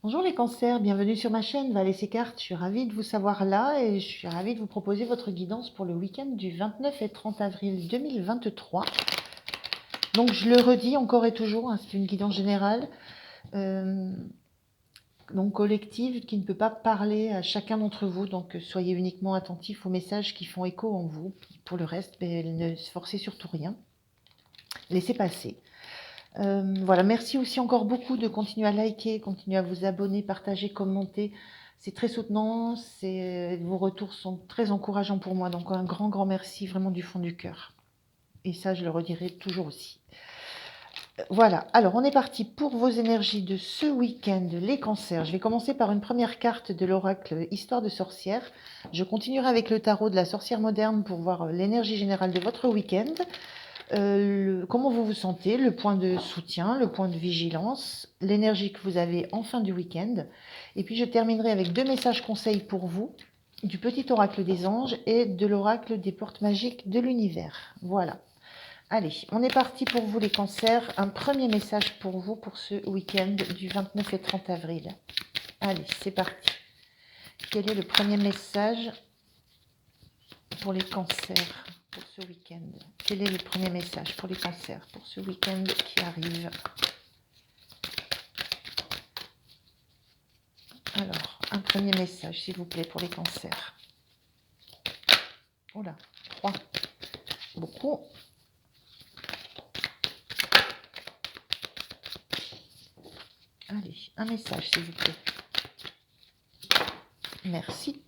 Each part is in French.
Bonjour les cancers, bienvenue sur ma chaîne Valais et Cartes. Je suis ravie de vous savoir là et je suis ravie de vous proposer votre guidance pour le week-end du 29 et 30 avril 2023. Donc je le redis encore et toujours, hein, c'est une guidance générale, euh, donc collective, qui ne peut pas parler à chacun d'entre vous. Donc soyez uniquement attentifs aux messages qui font écho en vous. Pour le reste, ne se forcez surtout rien. Laissez passer. Voilà, merci aussi encore beaucoup de continuer à liker, continuer à vous abonner, partager, commenter. C'est très soutenant, vos retours sont très encourageants pour moi. Donc un grand merci vraiment du fond du cœur. Et ça, je le redirai toujours aussi. Voilà, alors on est parti pour vos énergies de ce week-end, les cancers. Je vais commencer par une première carte de l'oracle Histoire de sorcière. Je continuerai avec le tarot de la sorcière moderne pour voir l'énergie générale de votre week-end. Comment vous vous sentez, le point de soutien, le point de vigilance, l'énergie que vous avez en fin du week-end. Et puis je terminerai avec 2 messages conseils pour vous, du petit oracle des anges et de l'oracle des portes magiques de l'univers. Voilà. Allez, on est parti pour vous les cancers. Un premier message pour vous pour ce week-end du 29 et 30 avril. Allez, c'est parti. Quel est le premier message pour les cancers pour ce week-end? Quel est le premier message pour les cancers pour ce week-end qui arrive? Alors, un premier message, s'il vous plaît, pour les cancers. Oh là, 3. Beaucoup. Allez, un message, s'il vous plaît. Merci.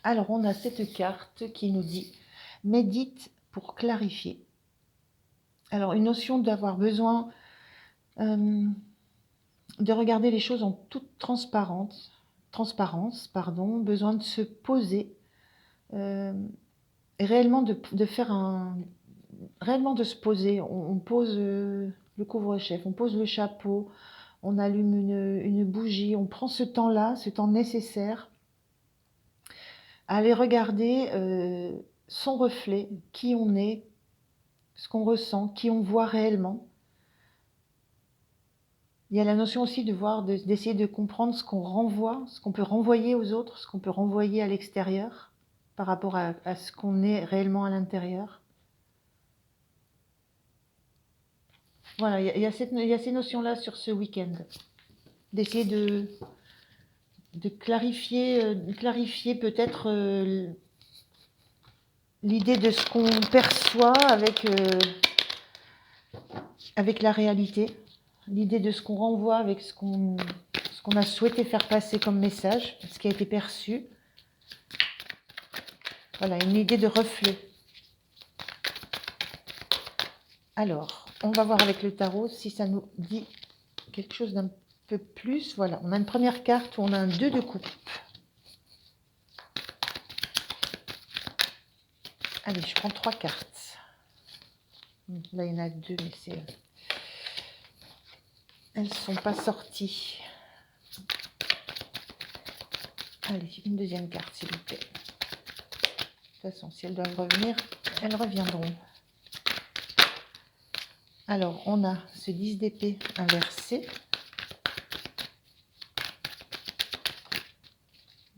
Alors, on a cette carte qui nous dit « Médite pour clarifier ». Alors, une notion d'avoir besoin de regarder les choses en toute transparence, besoin de se poser, réellement de faire réellement de se poser. On pose le couvre-chef, on pose le chapeau, on allume une bougie, on prend ce temps-là, ce temps nécessaire, à aller regarder son reflet, qui on est, ce qu'on ressent, qui on voit réellement. Il y a la notion aussi de voir, d'essayer de comprendre ce qu'on renvoie, ce qu'on peut renvoyer aux autres, ce qu'on peut renvoyer à l'extérieur par rapport à ce qu'on est réellement à l'intérieur. Voilà, il y a ces notions-là sur ce week-end. D'essayer de clarifier peut-être l'idée de ce qu'on perçoit avec la réalité, l'idée de ce qu'on renvoie avec ce qu'on a souhaité faire passer comme message, ce qui a été perçu. Voilà, une idée de reflet. Alors, on va voir avec le tarot si ça nous dit quelque chose d'un peu plus. Voilà, on a une première carte où on a un 2 de coupe. Allez, je prends 3 cartes. Là, il y en a 2, mais elles ne sont pas sorties. Allez, une deuxième carte, s'il vous plaît. De toute façon, si elles doivent revenir, elles reviendront. Alors, on a ce 10 d'épée inversé.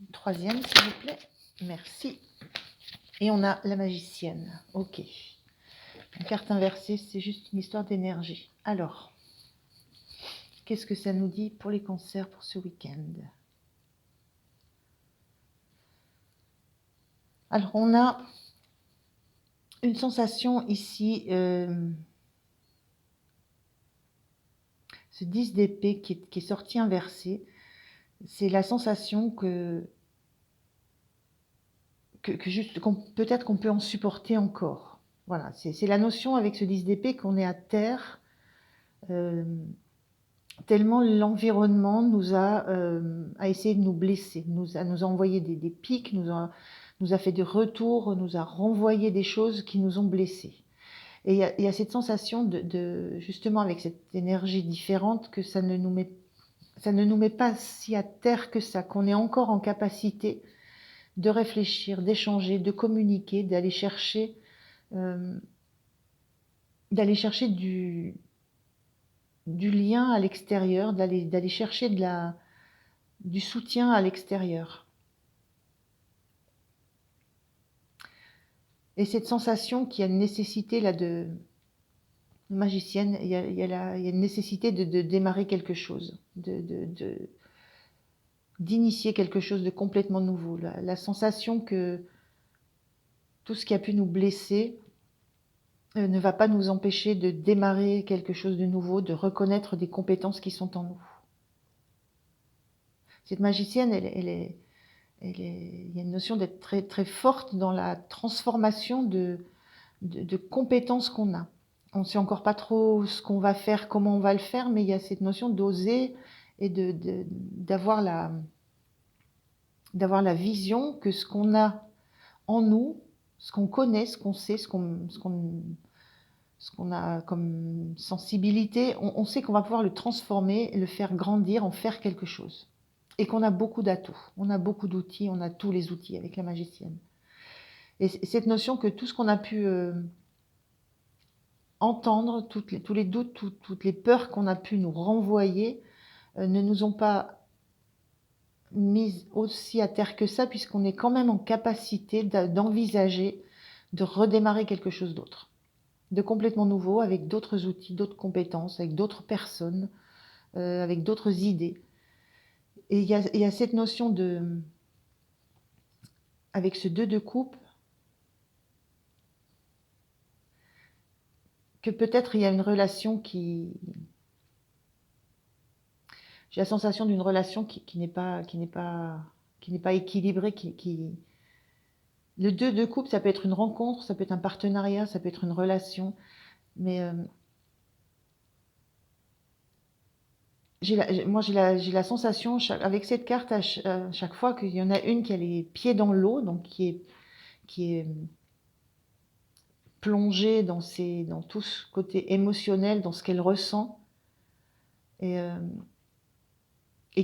Une troisième, s'il vous plaît. Merci. Et on a la magicienne. Ok. Une carte inversée, c'est juste une histoire d'énergie. Alors, qu'est-ce que ça nous dit pour les cancers pour ce week-end? Alors, on a une sensation ici, ce 10 d'épée qui est sorti inversé, c'est la sensation que peut-être qu'on peut en supporter encore. Voilà, c'est la notion avec ce 10 d'épée qu'on est à terre, tellement l'environnement a essayé de nous blesser, nous a envoyé des pics, nous a fait des retours, nous a renvoyé des choses qui nous ont blessés. Et il y a cette sensation justement avec cette énergie différente que ça ne nous met pas si à terre que ça, qu'on est encore en capacité de réfléchir, d'échanger, de communiquer, d'aller chercher du lien à l'extérieur, d'aller chercher du soutien à l'extérieur. Et cette sensation qu'il y a une nécessité là de magicienne, il y a une nécessité de démarrer quelque chose, d'initier quelque chose de complètement nouveau. La sensation que tout ce qui a pu nous blesser ne va pas nous empêcher de démarrer quelque chose de nouveau, de reconnaître des compétences qui sont en nous. Cette magicienne, il y a une notion d'être très, très forte dans la transformation de compétences qu'on a. On ne sait encore pas trop ce qu'on va faire, comment on va le faire, mais il y a cette notion d'oser et d'avoir la vision que ce qu'on a en nous, ce qu'on connaît, ce qu'on sait, ce qu'on a comme sensibilité, on sait qu'on va pouvoir le transformer, le faire grandir, en faire quelque chose. Et qu'on a beaucoup d'atouts, on a beaucoup d'outils, on a tous les outils avec la magicienne. Et cette notion que tout ce qu'on a pu entendre, tous les doutes, toutes les peurs qu'on a pu nous renvoyer, ne nous ont pas mises aussi à terre que ça, puisqu'on est quand même en capacité d'envisager de redémarrer quelque chose d'autre, de complètement nouveau, avec d'autres outils, d'autres compétences, avec d'autres personnes, avec d'autres idées. Et il y a cette notion avec ce 2 de coupe, que peut-être il y a une relation j'ai la sensation d'une relation qui n'est pas équilibrée, le 2 de coupe, ça peut être une rencontre, ça peut être un partenariat, ça peut être une relation, mais moi j'ai la sensation avec cette carte à chaque fois qu'il y en a une qui a les pieds dans l'eau, donc qui est plongée dans tout ce côté émotionnel, dans ce qu'elle ressent, et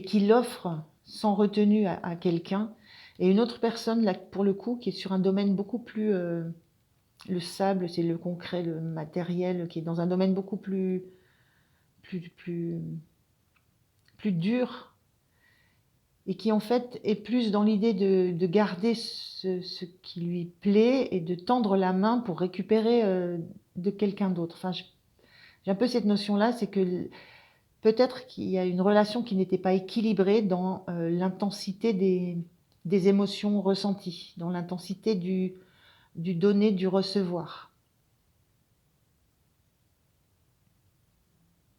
qui l'offre sans retenue à quelqu'un, et une autre personne, là, pour le coup, qui est sur un domaine beaucoup plus... le sable, c'est le concret, le matériel, qui est dans un domaine beaucoup plus dur, et qui en fait est plus dans l'idée de garder ce qui lui plaît et de tendre la main pour récupérer de quelqu'un d'autre. Enfin, j'ai un peu cette notion-là, c'est que peut-être qu'il y a une relation qui n'était pas équilibrée dans l'intensité des émotions ressenties, dans l'intensité du donner, du recevoir.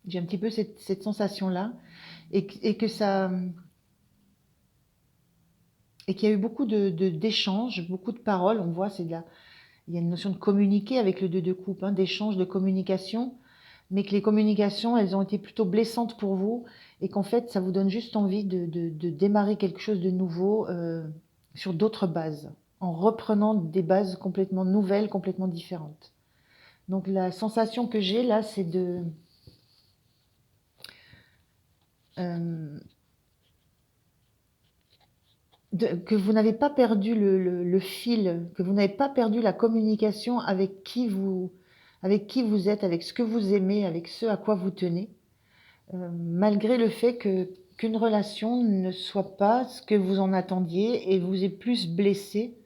J'ai un petit peu cette sensation-là, et que ça, et qu'il y a eu beaucoup d'échanges, beaucoup de paroles. On voit, il y a une notion de communiquer avec le 2 de coupe, hein, d'échange, de communication, mais que les communications, elles ont été plutôt blessantes pour vous, et qu'en fait, ça vous donne juste envie de démarrer quelque chose de nouveau sur d'autres bases, en reprenant des bases complètement nouvelles, complètement différentes. Donc la sensation que j'ai là, c'est que vous n'avez pas perdu le fil, que vous n'avez pas perdu la communication avec qui vous êtes, avec ce que vous aimez, avec ce à quoi vous tenez, malgré le fait qu'une relation ne soit pas ce que vous en attendiez et vous ait plus blessé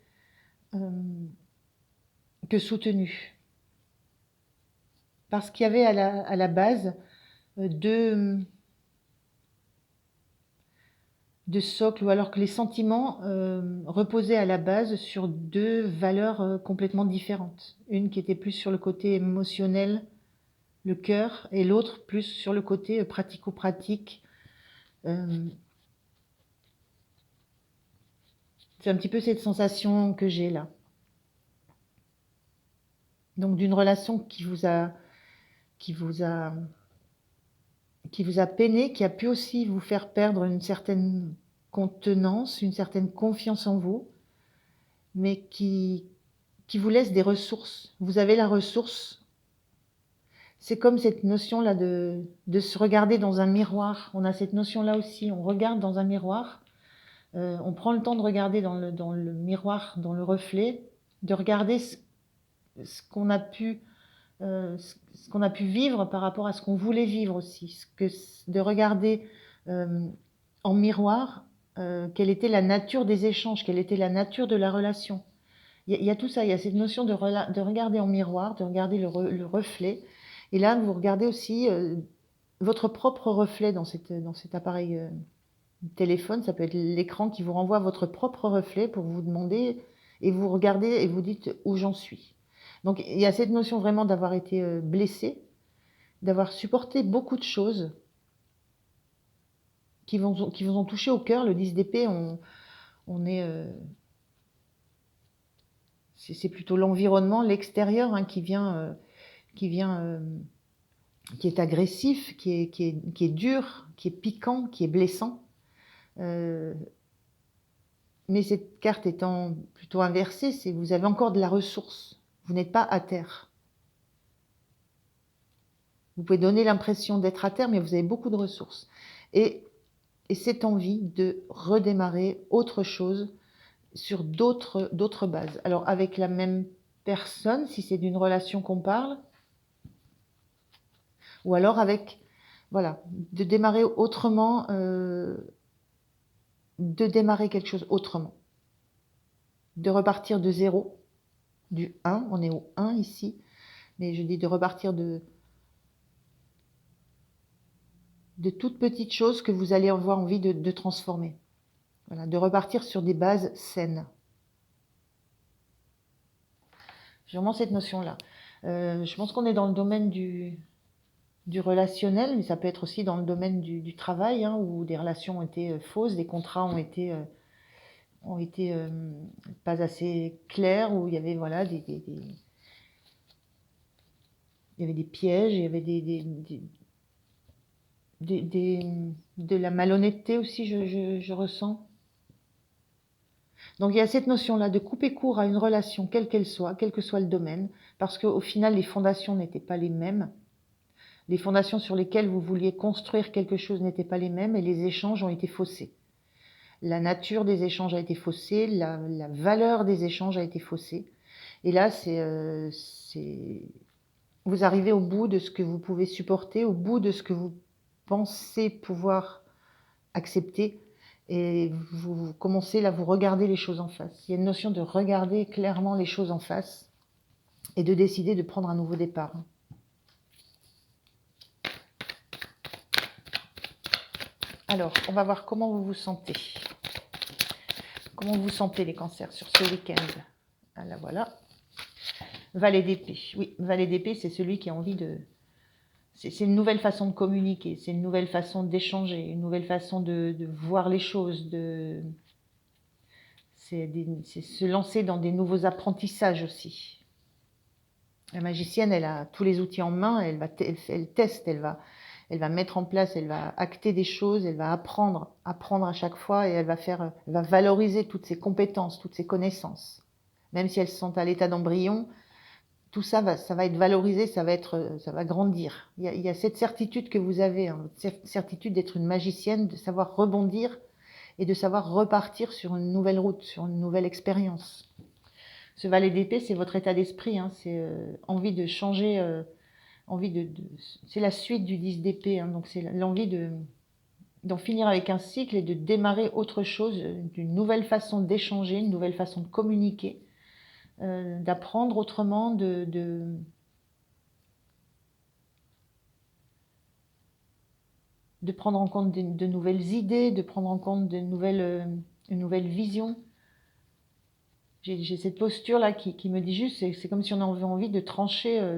que soutenu. Parce qu'il y avait à la base deux de socle, ou alors que les sentiments reposaient à la base sur deux valeurs complètement différentes. Une qui était plus sur le côté émotionnel, le cœur, et l'autre plus sur le côté pratico-pratique. C'est un petit peu cette sensation que j'ai là. Donc d'une relation qui vous a peiné, qui a pu aussi vous faire perdre une certaine contenance, une certaine confiance en vous, mais qui vous laisse des ressources. Vous avez la ressource. C'est comme cette notion-là de se regarder dans un miroir. On a cette notion-là aussi. On regarde dans un miroir. On prend le temps de regarder dans le miroir, dans le reflet, de regarder ce qu'on a pu ce qu'on a pu vivre par rapport à ce qu'on voulait vivre aussi, de regarder en miroir quelle était la nature des échanges, quelle était la nature de la relation. Il y a tout ça, il y a cette notion de regarder en miroir, de regarder le reflet. Et là, vous regardez aussi votre propre reflet dans cet appareil téléphone. Ça peut être l'écran qui vous renvoie votre propre reflet pour vous demander, et vous regardez et vous dites où j'en suis. Donc il y a cette notion vraiment d'avoir été blessé, d'avoir supporté beaucoup de choses qui vous ont touché au cœur. Le 10 d'épée, on est... c'est plutôt l'environnement, l'extérieur qui vient, qui est agressif, qui est dur, qui est piquant, qui est blessant. Mais cette carte étant plutôt inversée, c'est vous avez encore de la ressource. Vous n'êtes pas à terre. Vous pouvez donner l'impression d'être à terre, mais vous avez beaucoup de ressources. Et cette envie de redémarrer autre chose sur d'autres bases. Alors avec la même personne, si c'est d'une relation qu'on parle, ou alors avec, voilà, de démarrer autrement, de démarrer quelque chose autrement, de repartir de zéro, du 1, on est au 1 ici, mais je dis de repartir de toutes petites choses que vous allez avoir envie de transformer. Voilà, de repartir sur des bases saines. J'ai vraiment cette notion-là. Je pense qu'on est dans le domaine du relationnel, mais ça peut être aussi dans le domaine du travail, où des relations ont été fausses, des contrats ont été pas assez clairs, où il y avait voilà, il y avait des pièges, il y avait de la malhonnêteté aussi, je ressens. Donc il y a cette notion-là de couper court à une relation, quelle qu'elle soit, quel que soit le domaine, parce qu'au final, les fondations n'étaient pas les mêmes. Les fondations sur lesquelles vous vouliez construire quelque chose n'étaient pas les mêmes et les échanges ont été faussés. La nature des échanges a été faussée, la valeur des échanges a été faussée. Et là, vous arrivez au bout de ce que vous pouvez supporter, au bout de ce que vous pensez pouvoir accepter, et vous commencez là, vous regardez les choses en face. Il y a une notion de regarder clairement les choses en face et de décider de prendre un nouveau départ. Alors, on va voir comment vous vous sentez. Comment vous sentez les cancers sur ce week-end? Ah là, voilà. Valet d'épée. Oui, valet d'épée, c'est celui qui a envie de... C'est une nouvelle façon de communiquer, c'est une nouvelle façon d'échanger, une nouvelle façon de voir les choses, c'est se lancer dans des nouveaux apprentissages aussi. La magicienne, elle a tous les outils en main, elle teste, elle va mettre en place, elle va acter des choses, elle va apprendre à chaque fois, et elle va valoriser toutes ses compétences, toutes ses connaissances. Même si elles sont à l'état d'embryon, tout ça va être valorisé, ça va grandir. Il y a cette certitude que vous avez, cette certitude d'être une magicienne, de savoir rebondir et de savoir repartir sur une nouvelle route, sur une nouvelle expérience. Ce valet d'épée, c'est votre état d'esprit, c'est envie de changer, c'est la suite du 10 d'épée, donc c'est l'envie d'en finir avec un cycle et de démarrer autre chose, d'une nouvelle façon d'échanger, une nouvelle façon de communiquer, d'apprendre autrement, de prendre en compte de nouvelles idées, de prendre en compte une nouvelle vision. J'ai cette posture-là qui me dit juste, c'est comme si on avait envie de trancher,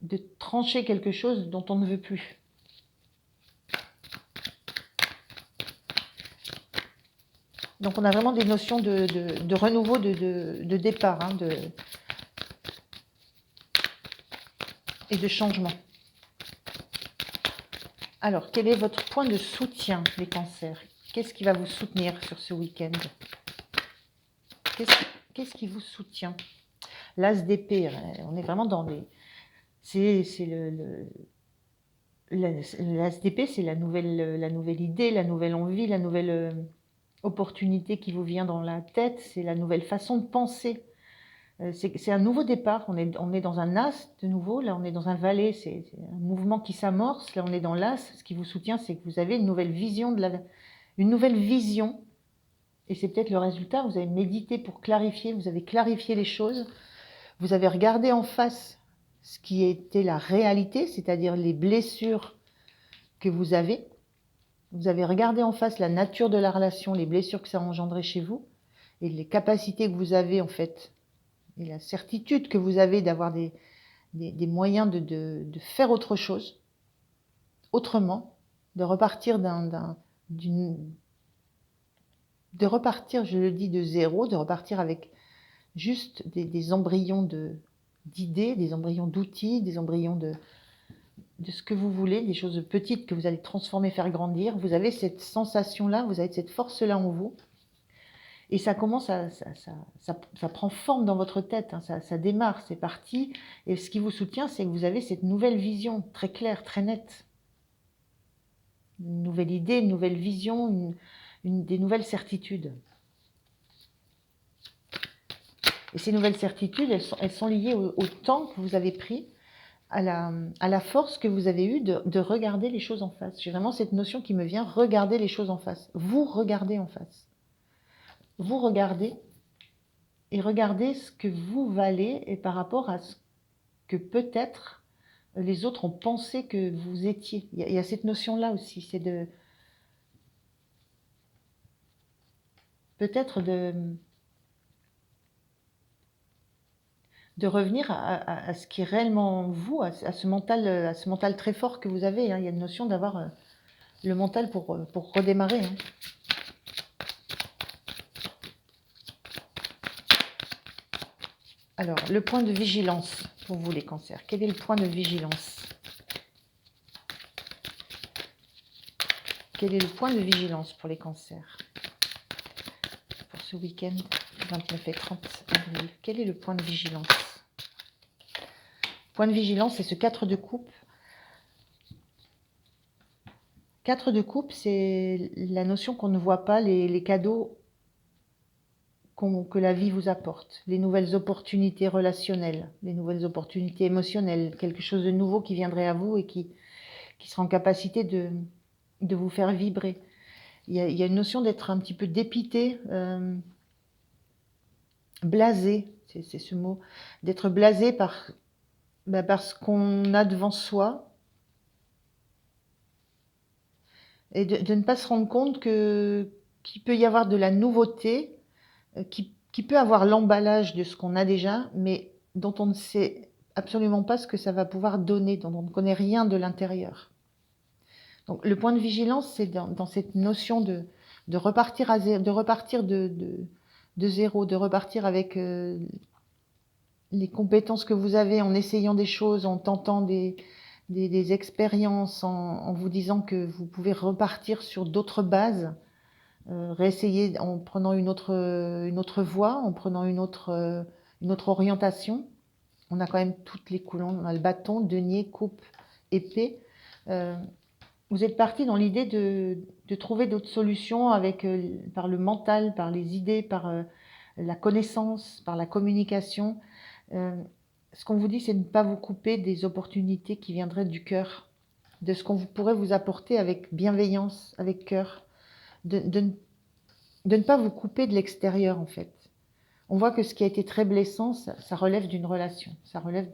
de trancher quelque chose dont on ne veut plus. Donc on a vraiment des notions de renouveau, de départ, et de changement. Alors, quel est votre point de soutien, les cancers? Qu'est-ce qui va vous soutenir sur ce week-end? Qu'est-ce qui vous soutient? L'as d'épée, on est vraiment dans les... L'as d'épée, c'est la nouvelle idée, la nouvelle envie, la nouvelle opportunité qui vous vient dans la tête, c'est la nouvelle façon de penser. C'est un nouveau départ. On est dans un as de nouveau. Là, on est dans un valet. C'est un mouvement qui s'amorce. Là, on est dans l'as. Ce qui vous soutient, c'est que vous avez une nouvelle vision une nouvelle vision. Et c'est peut-être le résultat. Vous avez médité pour clarifier. Vous avez clarifié les choses. Vous avez regardé en face ce qui était la réalité, c'est-à-dire les blessures que vous avez. Vous avez regardé en face la nature de la relation, les blessures que ça a engendré chez vous et les capacités que vous avez en fait et la certitude que vous avez d'avoir des moyens de faire autre chose, autrement, de repartir de repartir, je le dis, de zéro, de repartir avec juste des embryons d'idées, des embryons d'outils, des embryons de ce que vous voulez, des choses petites que vous allez transformer, faire grandir. Vous avez cette sensation-là, vous avez cette force-là en vous. Et ça commence ça prend forme dans votre tête, hein, ça démarre, c'est parti. Et ce qui vous soutient, c'est que vous avez cette nouvelle vision très claire, très nette. Une nouvelle idée, une nouvelle vision, des nouvelles certitudes. Et ces nouvelles certitudes, elles sont liées au temps que vous avez pris, à la force que vous avez eue de regarder les choses en face. J'ai vraiment cette notion qui me vient, regarder les choses en face. Vous regardez en face. Vous regardez et regardez ce que vous valez et par rapport à ce que peut-être les autres ont pensé que vous étiez. Il y a cette notion-là aussi, c'est peut-être de revenir à ce qui est réellement vous, à ce mental très fort que vous avez. Hein. Il y a une notion d'avoir le mental pour redémarrer. Hein. Alors, le point de vigilance pour vous les cancers. Quel est le point de vigilance? Quel est le point de vigilance pour les cancers pour ce week-end 29 et 30 avril? Quel est le point de vigilance? Point de vigilance, c'est ce 4 de coupe. 4 de coupe, c'est la notion qu'on ne voit pas, les cadeaux que la vie vous apporte, les nouvelles opportunités relationnelles, les nouvelles opportunités émotionnelles, quelque chose de nouveau qui viendrait à vous et qui sera en capacité de vous faire vibrer. Il y a une notion d'être un petit peu dépité, blasé, c'est ce mot, d'être blasé par ce qu'on a devant soi et de ne pas se rendre compte qu'il peut y avoir de la nouveauté, qui peut avoir l'emballage de ce qu'on a déjà, mais dont on ne sait absolument pas ce que ça va pouvoir donner, dont on ne connaît rien de l'intérieur. Donc le point de vigilance, c'est dans cette notion de repartir de repartir de zéro, de repartir avec les compétences que vous avez en essayant des choses, en tentant des expériences, en vous disant que vous pouvez repartir sur d'autres bases, réessayer en prenant une autre voie, en prenant une autre orientation. On a quand même toutes les couleurs, on a le bâton, denier, coupe, épée. Vous êtes parti dans l'idée de trouver d'autres solutions par le mental, par les idées, par la connaissance, par la communication. Ce qu'on vous dit, c'est de ne pas vous couper des opportunités qui viendraient du cœur, de ce qu'on pourrait vous apporter avec bienveillance, avec cœur, de ne pas vous couper de l'extérieur en fait. On voit que ce qui a été très blessant, ça relève d'une relation, ça relève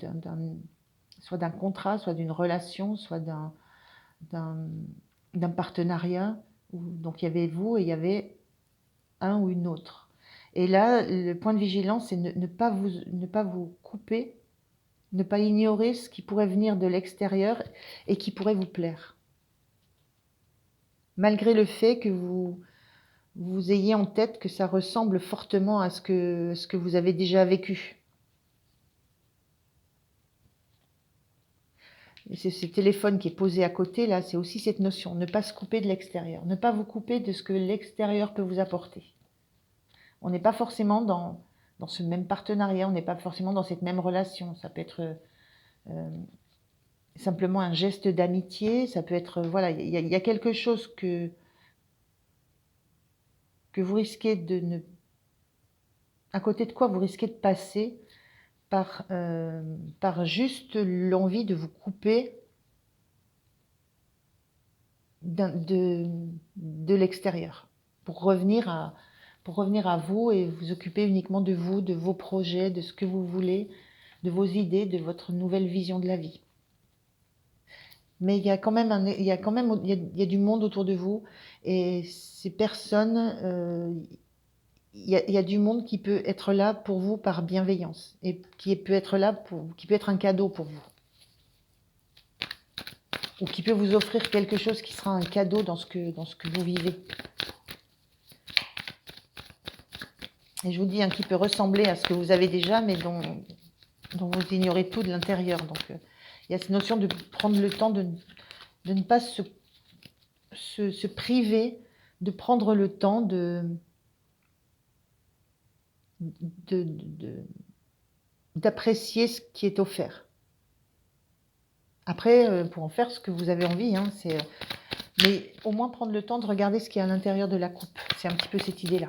soit d'un contrat, soit d'une relation, soit d'un partenariat. Donc il y avait vous et il y avait un ou une autre. Et là, le point de vigilance, c'est ne pas vous couper, ne pas ignorer ce qui pourrait venir de l'extérieur et qui pourrait vous plaire. Malgré le fait que vous ayez en tête que ça ressemble fortement à ce que vous avez déjà vécu. Et c'est ce téléphone qui est posé à côté, là, c'est aussi cette notion, ne pas se couper de l'extérieur, ne pas vous couper de ce que l'extérieur peut vous apporter. On n'est pas forcément dans ce même partenariat, on n'est pas forcément dans cette même relation. Ça peut être simplement un geste d'amitié, ça peut être, voilà, il y a quelque chose que vous risquez à côté de quoi vous risquez de passer par juste l'envie de vous couper de l'extérieur, pour revenir à vous et vous occuper uniquement de vous, de vos projets, de ce que vous voulez, de vos idées, de votre nouvelle vision de la vie. Mais il y a quand même il y a du monde autour de vous, et ces personnes, il y a du monde qui peut être là pour vous par bienveillance, et qui peut être là qui peut être un cadeau pour vous, ou qui peut vous offrir quelque chose qui sera un cadeau dans ce que vous vivez. Et je vous dis, qui peut ressembler à ce que vous avez déjà, mais dont vous ignorez tout de l'intérieur. Donc, il y a cette notion de prendre le temps de ne pas se priver, de prendre le temps d'apprécier ce qui est offert. Après, pour en faire ce que vous avez envie, mais au moins prendre le temps de regarder ce qu'il y a à l'intérieur de la coupe. C'est un petit peu cette idée-là.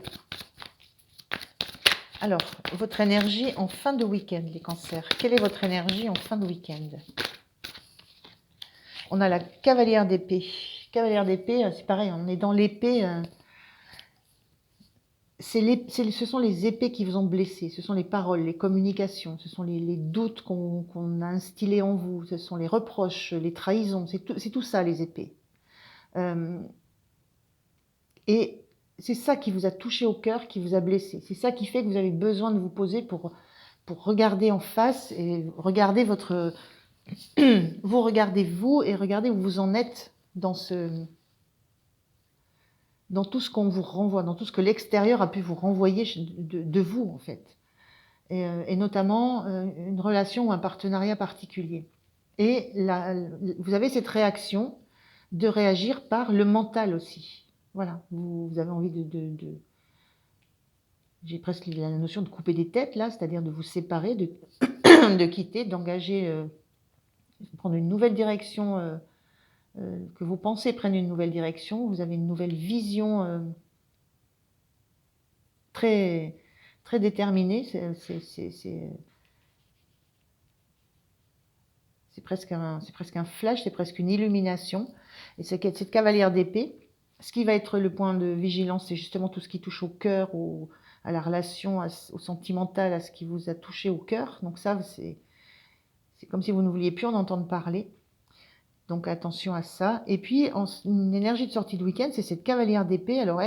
Alors, votre énergie en fin de week-end, les cancers. Quelle est votre énergie en fin de week-end? On a la cavalière d'épée. Cavalière d'épée, c'est pareil, on est dans l'épée. Ce sont les épées qui vous ont blessé, ce sont les paroles, les communications, ce sont les doutes qu'on a instillés en vous, ce sont les reproches, les trahisons, c'est tout ça, les épées. Et c'est ça qui vous a touché au cœur, qui vous a blessé. C'est ça qui fait que vous avez besoin de vous poser pour regarder en face et regarder vous regardez vous et regardez où vous en êtes dans tout ce qu'on vous renvoie, dans tout ce que l'extérieur a pu vous renvoyer de vous, en fait. Et notamment une relation ou un partenariat particulier. Et vous avez cette réaction de réagir par le mental aussi. Voilà, vous avez envie j'ai presque la notion de couper des têtes, là, c'est-à-dire de vous séparer, de quitter, d'engager, prendre une nouvelle direction, que vous pensez prendre une nouvelle direction, vous avez une nouvelle vision très, très déterminée, c'est presque un flash, c'est presque une illumination. Et cette cavalière d'épée, ce qui va être le point de vigilance, c'est justement tout ce qui touche au cœur, à la relation, au sentimental, à ce qui vous a touché au cœur. Donc ça, c'est comme si vous ne vouliez plus en entendre parler. Donc attention à ça. Et puis, une énergie de sortie de week-end, c'est cette cavalière d'épée. Alors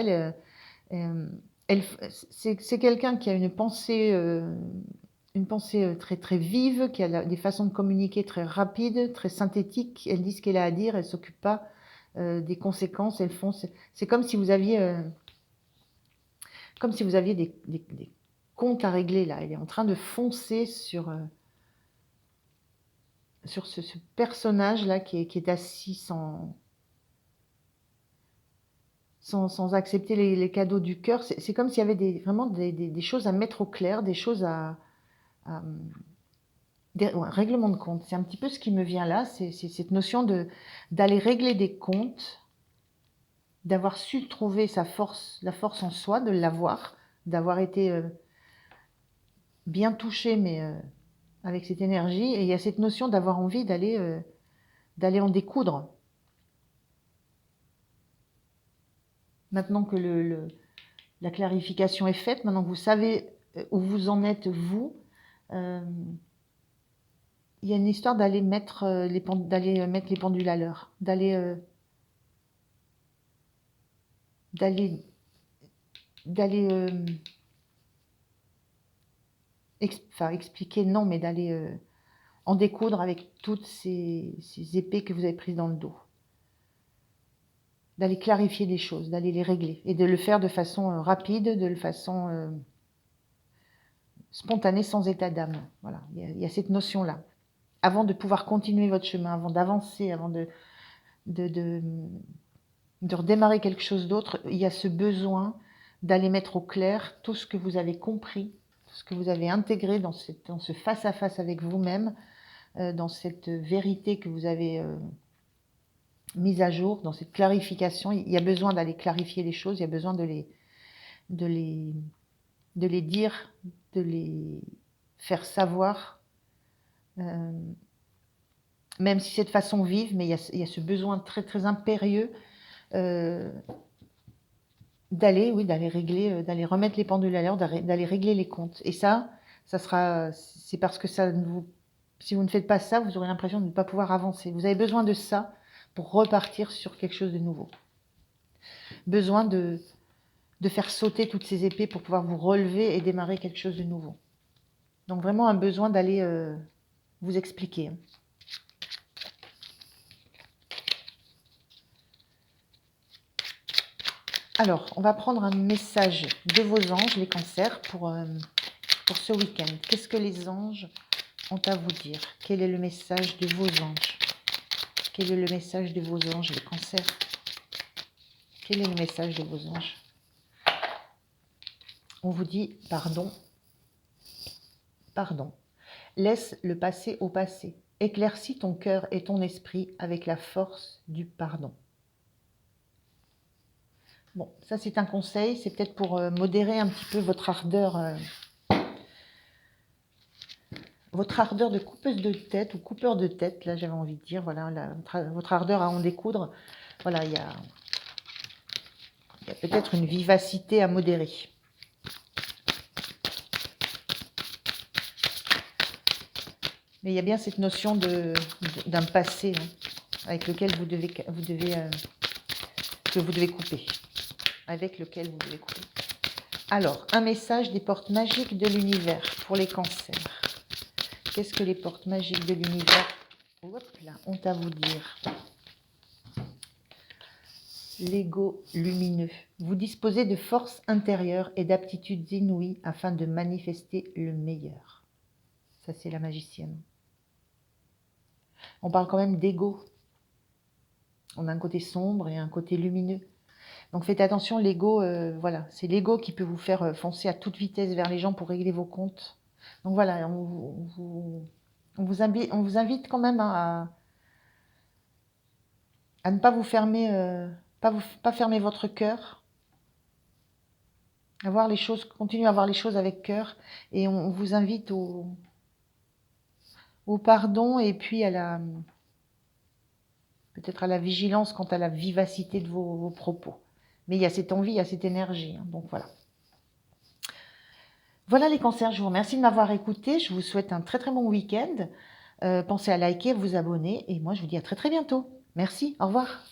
c'est quelqu'un qui a une pensée très très vive, qui a des façons de communiquer très rapides, très synthétiques. Elle dit ce qu'elle a à dire, elle ne s'occupe pas des conséquences. C'est comme si vous aviez des comptes à régler là. Elle est en train de foncer sur ce personnage là qui est assis sans accepter les cadeaux du cœur. C'est comme s'il y avait vraiment des choses à mettre au clair, des choses règlement de compte. C'est un petit peu ce qui me vient là, c'est cette notion d'aller régler des comptes, d'avoir su trouver la force en soi, de l'avoir, d'avoir été bien touché, mais avec cette énergie. Et il y a cette notion d'avoir envie d'aller en découdre. Maintenant que la clarification est faite, maintenant que vous savez où vous en êtes, vous, il y a une histoire d'aller mettre les pendules à l'heure, d'aller expliquer, non, mais d'aller en découdre avec toutes ces épées que vous avez prises dans le dos. D'aller clarifier les choses, d'aller les régler, et de le faire de façon rapide, de façon spontanée, sans état d'âme. Voilà, il y a cette notion-là. Avant de pouvoir continuer votre chemin, avant d'avancer, avant de redémarrer quelque chose d'autre, il y a ce besoin d'aller mettre au clair tout ce que vous avez compris, tout ce que vous avez intégré dans ce face-à-face avec vous-même, dans cette vérité que vous avez mise à jour, dans cette clarification. Il y a besoin d'aller clarifier les choses, il y a besoin de les dire, de faire savoir, euh, même si c'est de façon vive, mais il y a ce besoin très très impérieux euh, d'aller, oui, d'aller régler, d'aller remettre les pendules à l'heure, d'aller régler les comptes. Et ça sera, c'est parce que si vous ne faites pas ça, vous aurez l'impression de ne pas pouvoir avancer. Vous avez besoin de ça pour repartir sur quelque chose de nouveau. Besoin de faire sauter toutes ces épées pour pouvoir vous relever et démarrer quelque chose de nouveau. Donc vraiment un besoin d'aller vous expliquer. Alors, on va prendre un message de vos anges, les cancers, pour ce week-end. Qu'est-ce que les anges ont à vous dire? Quel est le message de vos anges? Quel est le message de vos anges, les cancers? Quel est le message de vos anges? On vous dit pardon, pardon. Laisse le passé au passé. Éclaircis ton cœur et ton esprit avec la force du pardon. Bon, ça c'est un conseil, c'est peut-être pour modérer un petit peu votre ardeur de coupeuse de tête ou coupeur de tête, là j'avais envie de dire, voilà, votre ardeur à en découdre, voilà, il y a peut-être une vivacité à modérer. Mais il y a bien cette notion d'un passé avec lequel vous devez couper. Avec lequel vous devez couper. Alors, un message des portes magiques de l'univers pour les cancers. Qu'est-ce que les portes magiques de l'univers ont à vous dire? L'ego lumineux. Vous disposez de force intérieure et d'aptitudes inouïes afin de manifester le meilleur. Ça, c'est la magicienne. On parle quand même d'ego. On a un côté sombre et un côté lumineux. Donc faites attention, l'ego, voilà, c'est l'ego qui peut vous faire foncer à toute vitesse vers les gens pour régler vos comptes. Donc voilà, on vous invite quand même à ne pas vous fermer, pas fermer votre cœur, à voir les choses, continuer à voir les choses avec cœur, et on vous invite au pardon et puis peut-être à la vigilance quant à la vivacité de vos propos. Mais il y a cette envie, il y a cette énergie, donc voilà. Voilà les cancers, je vous remercie de m'avoir écouté, je vous souhaite un très très bon week-end. Pensez à liker, vous abonner, et moi je vous dis à très très bientôt. Merci, au revoir.